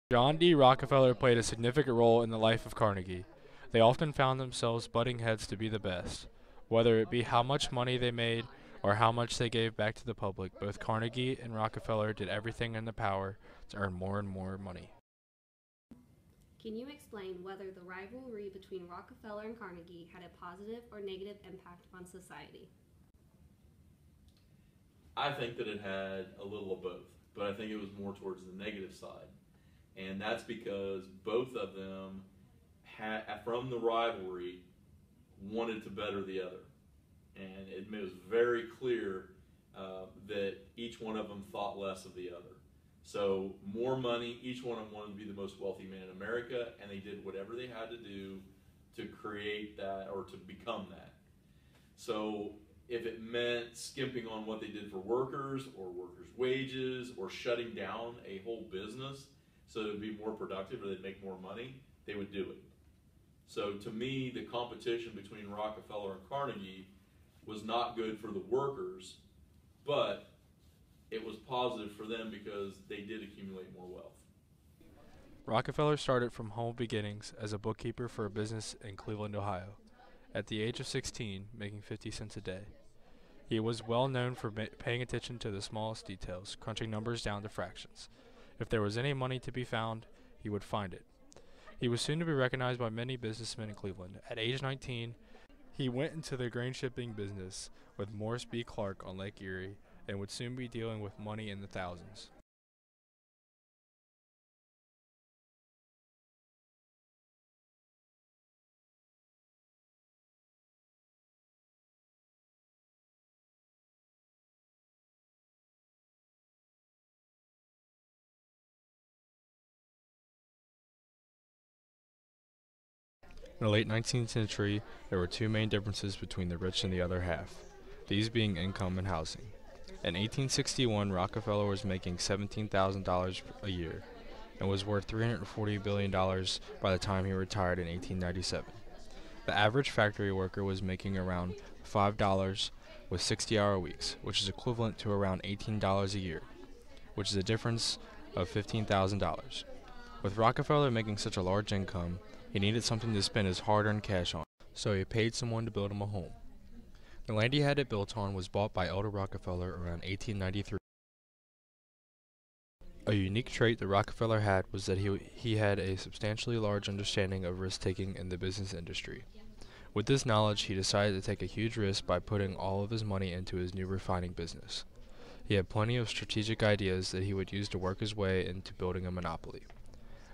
John D. Rockefeller played a significant role in the life of Carnegie. They often found themselves butting heads to be the best. Whether it be how much money they made or how much they gave back to the public, both Carnegie and Rockefeller did everything in their power to earn more and more money. Can you explain whether the rivalry between Rockefeller and Carnegie had a positive or negative impact on society? I think that it had a little of both, but I think it was more towards the negative side. And that's because both of them had, from the rivalry, wanted to better the other. And it was very clear that each one of them thought less of the other. So more money, each one of them wanted to be the most wealthy man in America, and they did whatever they had to do to create that or to become that. So if it meant skimping on what they did for workers or workers' wages or shutting down a whole business so it would be more productive or they'd make more money, they would do it. So to me, the competition between Rockefeller and Carnegie was not good for the workers, but it was positive for them because they did accumulate more wealth. Rockefeller started from humble beginnings as a bookkeeper for a business in Cleveland, Ohio. At the age of 16, making 50 cents a day. He was well known for paying attention to the smallest details, crunching numbers down to fractions. If there was any money to be found, he would find it. He was soon to be recognized by many businessmen in Cleveland. At age 19, he went into the grain shipping business with Morris B. Clark on Lake Erie and would soon be dealing with money in the thousands. In the late 19th century, there were two main differences between the rich and the other half, these being income and housing. In 1861, Rockefeller was making $17,000 a year and was worth $340 billion by the time he retired in 1897. The average factory worker was making around $5 with 60-hour weeks, which is equivalent to around $18 a year, which is a difference of $15,000. With Rockefeller making such a large income, he needed something to spend his hard-earned cash on, so he paid someone to build him a home. The land he had it built on was bought by Elder Rockefeller around 1893. A unique trait that Rockefeller had was that he had a substantially large understanding of risk-taking in the business industry. With this knowledge, he decided to take a huge risk by putting all of his money into his new refining business. He had plenty of strategic ideas that he would use to work his way into building a monopoly.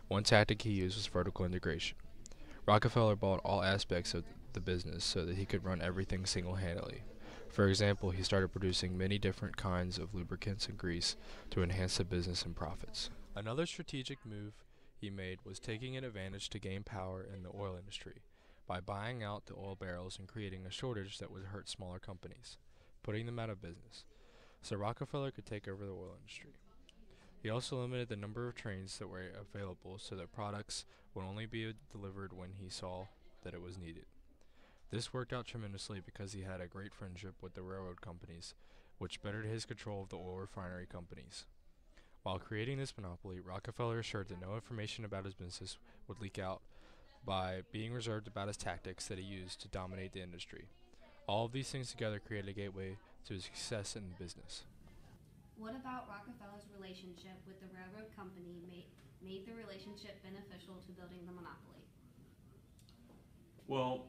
One tactic he used was vertical integration. Rockefeller bought all aspects of the business so that he could run everything single-handedly. For example, he started producing many different kinds of lubricants and grease to enhance the business and profits. Another strategic move he made was taking an advantage to gain power in the oil industry by buying out the oil barrels and creating a shortage that would hurt smaller companies, putting them out of business, so Rockefeller could take over the oil industry. He also limited the number of trains that were available so that products would only be delivered when he saw that it was needed. This worked out tremendously because he had a great friendship with the railroad companies, which bettered his control of the oil refinery companies. While creating this monopoly, Rockefeller assured that no information about his business would leak out by being reserved about his tactics that he used to dominate the industry. All of these things together created a gateway to his success in business. What about Rockefeller's relationship with the railroad company made the relationship beneficial to building the monopoly? Well,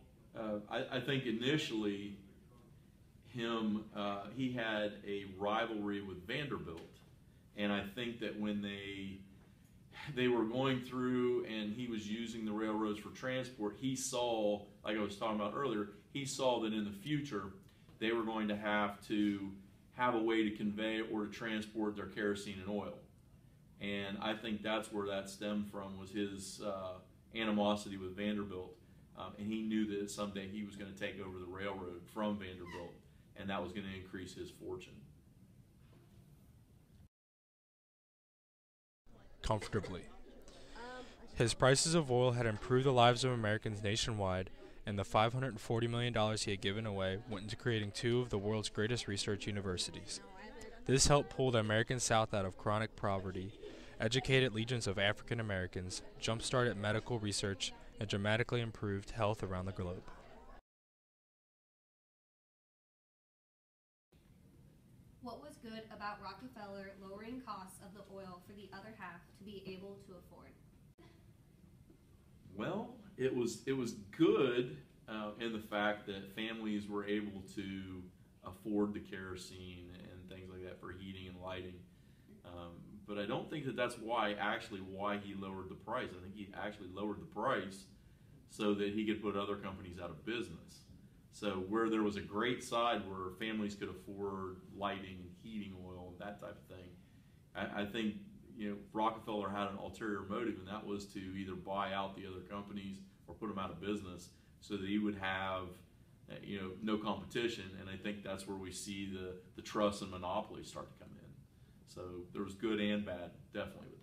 I think initially he had a rivalry with Vanderbilt, and I think that when they were going through and he was using the railroads for transport, he saw, like I was talking about earlier, he saw that in the future they were going to have a way to convey or to transport their kerosene and oil. And I think that's where that stemmed from, was his animosity with Vanderbilt. And he knew that someday he was going to take over the railroad from Vanderbilt, and that was going to increase his fortune. Comfortably. His prices of oil had improved the lives of Americans nationwide, and the $540 million he had given away went into creating two of the world's greatest research universities. This helped pull the American South out of chronic poverty educated legions of African Americans, jump-started medical research, and dramatically improved health around the globe. What was good about Rockefeller lowering costs of the oil for the other half to be able to afford? Well, it was good in the fact that families were able to afford the kerosene and things like that for heating and lighting. But I don't think that that's why he lowered the price. I think he actually lowered the price so that he could put other companies out of business. So where there was a great side where families could afford lighting and heating oil and that type of thing, I think Rockefeller had an ulterior motive, and that was to either buy out the other companies or put them out of business so that he would have no competition. And I think that's where we see the trusts and monopolies start to come in. So there was good and bad, definitely,